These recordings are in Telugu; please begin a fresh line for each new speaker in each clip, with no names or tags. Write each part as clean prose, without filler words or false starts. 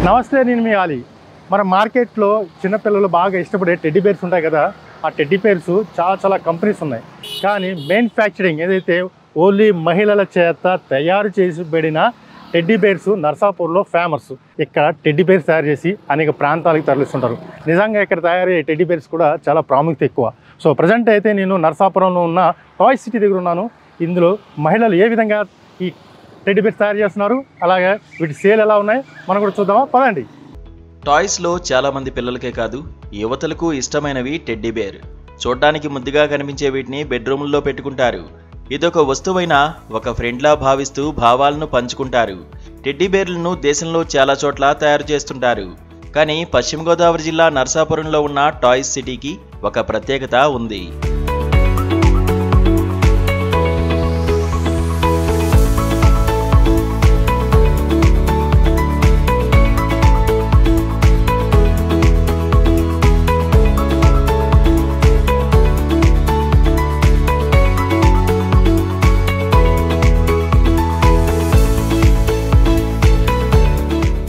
నమస్తే, నేను మీ ఆలి. మన మార్కెట్లో చిన్నపిల్లలు బాగా ఇష్టపడే టెడ్డీ బేర్స్ ఉంటాయి కదా. ఆ టెడ్డీ బేర్స్ చాలా కంపెనీస్ ఉన్నాయి. కానీ మ్యానుఫ్యాక్చరింగ్ ఏదైతే ఓన్లీ మహిళల చేత తయారు చేసిబడిన టెడ్డీ బేర్స్ నర్సాపూర్లో ఫేమస్. ఇక్కడ టెడ్డీ బేర్స్ తయారు చేసి అనేక ప్రాంతాలకు తరలిస్తుంటారు. నిజంగా ఇక్కడ తయారయ్యే టెడ్డీ బేర్స్ కూడా చాలా ప్రాముఖ్యత ఎక్కువ. సో ప్రజెంట్ అయితే నేను నర్సాపురంలో ఉన్న టాయ్ సిటీ దగ్గర ఉన్నాను. ఇందులో మహిళలు ఏ విధంగా ఈ టెడ్డీ బేర్స్ తయారు చేస్తున్నారు, అలాగే వీటి సేల్ ఎలా ఉన్నాయి మనం కూడా చూద్దామా, పదండి.
టాయ్స్లో చాలామంది పిల్లలకే కాదు యువతలకు ఇష్టమైనవి టెడ్డీ బేర్. చూడ్డానికి ముద్దుగా కనిపించే వీటిని బెడ్రూముల్లో పెట్టుకుంటారు. ఇదొక వస్తువైనా ఒక ఫ్రెండ్లా భావిస్తూ భావాలను పంచుకుంటారు. టెడ్డీ బేర్లను దేశంలో చాలా చోట్ల తయారు చేస్తుంటారు. కానీ పశ్చిమ గోదావరి జిల్లా నర్సాపురంలో ఉన్న టాయ్స్ సిటీకి ఒక ప్రత్యేకత ఉంది.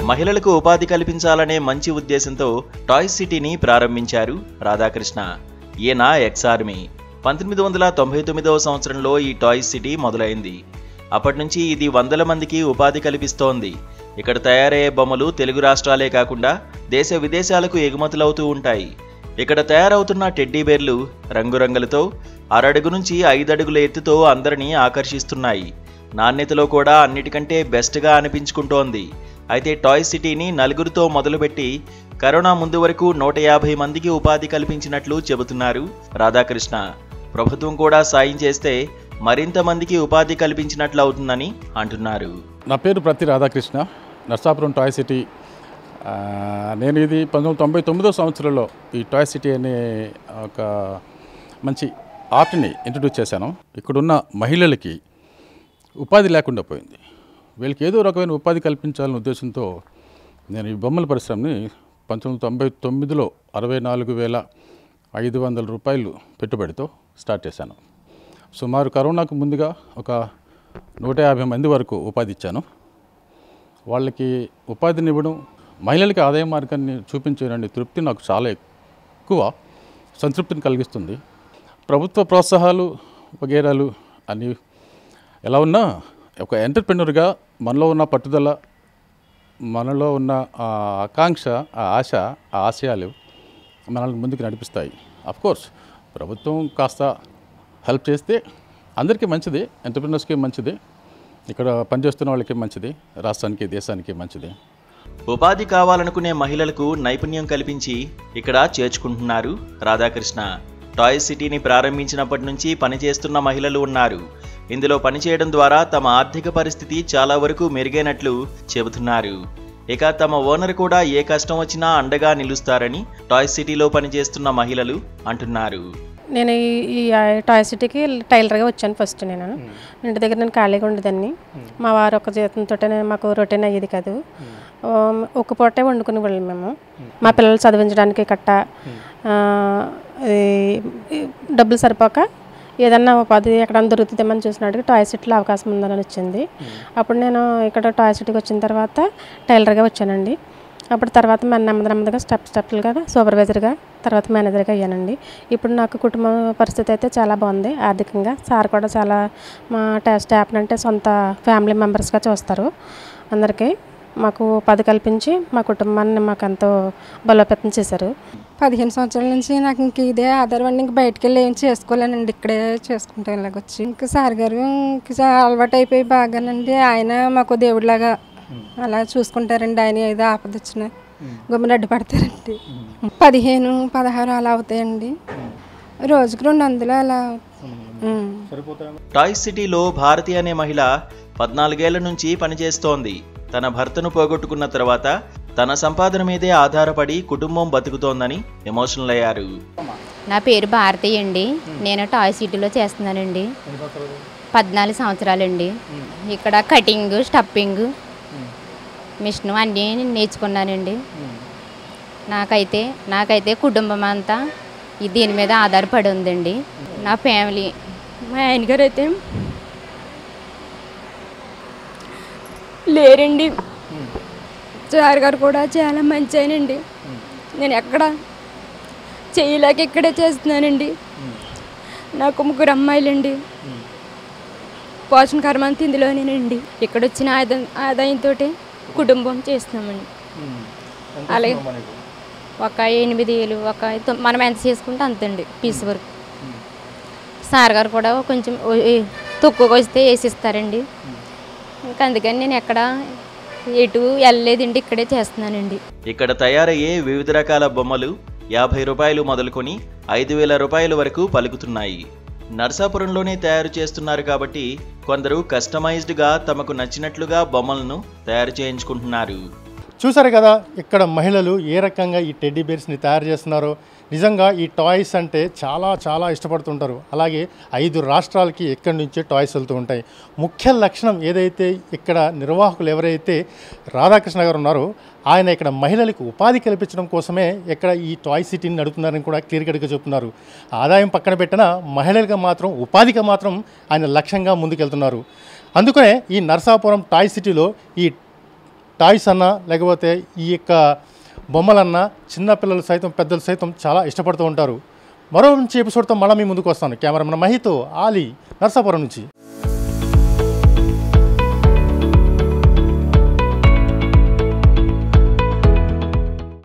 మహిళలకు ఉపాధి కల్పించాలనే మంచి ఉద్దేశంతో టాయ్స్ సిటీని ప్రారంభించారు రాధాకృష్ణ. ఈయన ఎక్స్ ఆర్మీ. 1999వ సంవత్సరంలో ఈ టాయ్స్ సిటీ మొదలైంది. అప్పటి నుంచి ఇది వందల మందికి ఉపాధి కల్పిస్తోంది. ఇక్కడ తయారయ్యే బొమ్మలు తెలుగు రాష్ట్రాలే కాకుండా దేశ విదేశాలకు ఎగుమతులవుతూ ఉంటాయి. ఇక్కడ తయారవుతున్న టెడ్డీ బేర్లు రంగురంగులతో 6 అడుగు నుంచి 5 అడుగుల ఎత్తుతో అందరినీ ఆకర్షిస్తున్నాయి. నాణ్యతలో కూడా అన్నిటికంటే బెస్ట్గా అనిపించుకుంటోంది. అయితే టాయ్ సిటీని నలుగురితో మొదలుపెట్టి కరోనా ముందు వరకు 150 మందికి ఉపాధి కల్పించినట్లు చెబుతున్నారు రాధాకృష్ణ. ప్రభుత్వం కూడా సాయం చేస్తే మరింత మందికి ఉపాధి కల్పించినట్లు అవుతుందని అంటున్నారు.
నా పేరు ప్రతి రాధాకృష్ణ, నర్సాపురం టాయ్ సిటీ. నేను ఇది 1999వ సంవత్సరంలో ఈ టాయ్ సిటీ అనే ఒక మంచి ఆర్ట్ని ఇంట్రడ్యూస్ చేశాను. ఇక్కడున్న మహిళలకి ఉపాధి లేకుండా పోయింది. వీళ్ళకి ఏదో రకమైన ఉపాధి కల్పించాలనే ఉద్దేశంతో నేను ఈ బొమ్మల పరిశ్రమని 1999లో 64,500 రూపాయలు పెట్టుబడితో స్టార్ట్ చేశాను. సుమారు కరోనాకు ముందుగా ఒక 150 మంది వరకు ఉపాధి ఇచ్చాను. వాళ్ళకి ఉపాధినివ్వడం, మహిళలకి ఆదాయ మార్గాన్ని చూపించేటువంటి తృప్తి నాకు చాలా ఎక్కువ సంతృప్తిని కలిగిస్తుంది. ప్రభుత్వ ప్రోత్సాహాలు వగేరాలు అన్నీ ఎలా ఉన్నా ఒక ఎంటర్‌ప్రెన్యూర్‌గా మనలో ఉన్న పట్టుదల, మనలో ఉన్న ఆకాంక్ష, ఆ ఆశ, ఆ ఆశయాలు మనల్ని ముందుకు నడిపిస్తాయి. అఫ్కోర్స్ ప్రభుత్వం కాస్త హెల్ప్ చేస్తే అందరికీ మంచిది, ఎంటర్‌ప్రెన్యూర్స్కి మంచిది, ఇక్కడ పనిచేస్తున్న వాళ్ళకి మంచిది, రాష్ట్రానికి దేశానికి మంచిది.
ఉపాధి కావాలనుకునే మహిళలకు నైపుణ్యం కల్పించి ఇక్కడ చేర్చుకుంటున్నారు రాధాకృష్ణ. టాయ్ సిటీని ప్రారంభించినప్పటి నుంచి పనిచేస్తున్న మహిళలు ఉన్నారు. ఇందులో పనిచేయడం ద్వారా తమ ఆర్థిక పరిస్థితి చాలా వరకు మెరుగైనట్లు చెబుతున్నారు. ఇక తమ ఓనర్ కూడా ఏ కష్టం వచ్చినా అండగా నిలుస్తారని టాయ్ సిటీలో పనిచేస్తున్న మహిళలు అంటున్నారు.
నేను ఈ టాయ్ సిటీకి టైలర్గా వచ్చాను. ఫస్ట్ నేను ఇంటి దగ్గర నేను ఖాళీగా ఉండేదాన్ని. మా వారు ఒక జీతంతో మాకు రొటీన్ అయ్యేది కాదు. ఒక పూటే వండుకునే వాళ్ళం మేము. మా పిల్లలు చదివించడానికి కట్ట డబ్బులు సరిపోక ఏదన్నా ఉపాధి ఎక్కడన్నా దొరుకుతుందేమని చూసినట్టుగా టాయ్ సిటీలో అవకాశం ఉందని వచ్చింది. అప్పుడు నేను ఇక్కడ టాయ్ సిటీకి వచ్చిన తర్వాత టైలర్గా వచ్చానండి. అప్పుడు తర్వాత నెమ్మదిగా స్టెప్లుగా సూపర్వైజర్గా, తర్వాత మేనేజర్గా అయ్యానండి. ఇప్పుడు నాకు కుటుంబ పరిస్థితి అయితే చాలా బాగుంది ఆర్థికంగా. సార్ కూడా చాలా మా స్టాఫ్ అంటే సొంత ఫ్యామిలీ మెంబర్స్గా చూస్తారు. అందరికీ మాకు ఉపాధి కల్పించి మా కుటుంబాన్ని మాకు ఎంతో బలోపేతం చేశారు.
15 సంవత్సరాల నుంచి నాకు ఇంక ఇదే ఆధారం. ఇంక బయటకు వెళ్ళి ఏం చేసుకోలేనండి, ఇక్కడే చేసుకుంటే ఇలాగొచ్చి ఇంక సార్ గారు అలవాటు అయిపోయి బాగానండి. ఆయన మాకు దేవుడిలాగా అలా చూసుకుంటారండి. ఆయన ఏదో ఆపద వచ్చినా గమ్మున అడ్డుపడతారండి. 15, 16 అలా అవుతాయండి. రోజుకి 200 అలా.
టాయ్ సిటీలో భారతి అనే మహిళ 14 ఏళ్ల నుంచి పనిచేస్తోంది. తన భర్తను పోగొట్టుకున్న తర్వాత తన సంపాదన మీదే ఆధారపడి కుటుంబం బతుకుతోందని ఎమోషనల్ అయ్యారు.
నా పేరు భారతి అండి. నేను టాయ్ సిటీలో చేస్తున్నానండి. 14 సంవత్సరాలండి. ఇక్కడ కటింగ్, స్టప్పింగ్, మిషన్ అన్నీ నేర్చుకున్నానండి. నాకైతే కుటుంబం అంతా దీని మీద ఆధారపడి ఉందండి. నా ఫ్యామిలీ, మా ఆయనగారు అయితే లేరండి.
సార్ గారు కూడా చాలా మంచి ఆయనండి. నేను ఎక్కడ చేయలేక ఇక్కడే చేస్తున్నానండి. నాకు 3 అమ్మాయిలండి. పోషణ కర్మంతా ఇందులోనేనండి. ఇక్కడ వచ్చిన ఆదాయంతో కుటుంబం చేస్తున్నామండి. అలాగే ఒక 8,000 మనం ఎంత చేసుకుంటే అంతండి పీస్ వర్క్. సార్ గారు కూడా కొంచెం తక్కువగా వస్తే వేసిస్తారండి. ఇంకా అందుకని నేను ఎక్కడ ఎటు వెళ్ళలేదండి, ఇక్కడే చేస్తున్నానండి.
ఇక్కడ తయారయ్యే వివిధ రకాల బొమ్మలు 50 రూపాయలు మొదలుకొని 5,000 రూపాయల వరకు పలుకుతున్నాయి. నర్సాపురంలోనే తయారు చేస్తున్నారు కాబట్టి కొందరు కస్టమైజ్డ్గా తమకు నచ్చినట్లుగా బొమ్మలను తయారు చేయించుకుంటున్నారు.
చూసారు కదా ఇక్కడ మహిళలు ఏ రకంగా ఈ టెడ్డీ బేర్స్ని తయారు చేస్తున్నారో. నిజంగా ఈ టాయ్స్ అంటే చాలా చాలా ఇష్టపడుతుంటారు. అలాగే 5 రాష్ట్రాలకి ఎక్కడి నుంచే టాయ్స్ వెళ్తూ ఉంటాయి. ముఖ్య లక్షణం ఏదైతే ఇక్కడ నిర్వాహకులు ఎవరైతే రాధాకృష్ణ గారు ఉన్నారో ఆయన ఇక్కడ మహిళలకు ఉపాధి కల్పించడం కోసమే ఇక్కడ ఈ టాయ్ సిటీని నడుపుతున్నారని కూడా క్లియర్ కట్గా చెప్తున్నారు. ఆదాయం పక్కన పెట్టినా మహిళలకు మాత్రం ఉపాధికి మాత్రం ఆయన లక్ష్యంగా ముందుకెళ్తున్నారు. అందుకనే ఈ నర్సాపురం టాయ్ సిటీలో ఈ టాయ్స్ అన్నా లేకపోతే ఈ యొక్క బొమ్మలన్నా చిన్నపిల్లలు సైతం పెద్దలు సైతం చాలా ఇష్టపడుతూ ఉంటారు. మరో మంచి ఎపిసోడ్తో మళ్ళీ మీ ముందుకు వస్తాను. కెమెరామెన్ మహితో ఆలీ, నర్సాపురం నుంచి.